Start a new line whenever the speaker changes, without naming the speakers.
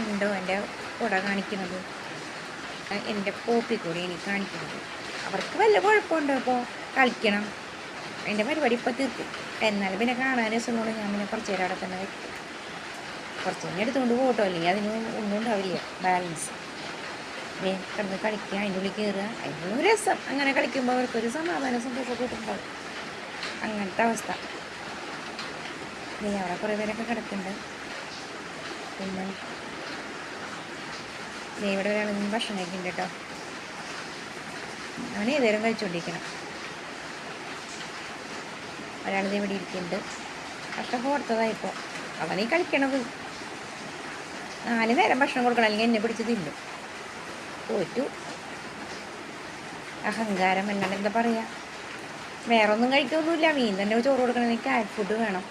കണ്ടോ എൻ്റെ കുട കാണിക്കുന്നത്, എൻ്റെ കോപ്പി കൂടി എനിക്ക് കാണിക്കുന്നത്. അവർക്ക് വല്ല കുഴപ്പമുണ്ടോ? ഇപ്പോൾ കളിക്കണം, അതിൻ്റെ പരിപാടി ഇപ്പോൾ തീർക്കും. എന്നാലും പിന്നെ കാണാൻ രസമുള്ളൂ. ഞാൻ പിന്നെ കുറച്ച് നേരം അവിടെ തന്നെ വയ്ക്കും. കുറച്ച് നേരം എടുത്തുകൊണ്ട് പോകട്ടോ, അല്ലെങ്കിൽ അതിന് ഒന്നും ഉണ്ടാവില്ല ബാലൻസ്. കിടന്ന് കളിക്കുക, അതിൻ്റെ ഉള്ളിൽ കയറുക, അതിനൊരു രസം. അങ്ങനെ കളിക്കുമ്പോൾ അവർക്കൊരു സമാധാനം സന്തോഷമൊക്കെ ഉണ്ടാവും. അങ്ങനത്തെ അവസ്ഥ. അവിടെ കുറേ പേരൊക്കെ കിടക്കുന്നുണ്ട്. പിന്നെ ഇവിടെ ഒരാളൊന്നും ഭക്ഷണം കഴിക്കുന്നുണ്ട് കേട്ടോ. അവൻ ഏതേലും കഴിച്ചുകൊണ്ടിരിക്കണം. ഒരാളിത് ഇവിടെ ഇരിക്കുന്നുണ്ട്. ഭക്ഷണം കൊടുത്തതായിപ്പോൾ അവനീ കളിക്കണത്. 4 നേരം ഭക്ഷണം കൊടുക്കണം, അല്ലെങ്കിൽ എന്നെ പിടിച്ച് തിന്നും. തോറ്റു. അഹങ്കാരം, അല്ലാണ്ട് എന്താ പറയുക. വേറെ ഒന്നും കഴിക്കൊന്നുമില്ല. മീൻ തന്നെ ചോറ് കൊടുക്കണമെങ്കിൽ ക്യാറ്റ് ഫുഡ് വേണം.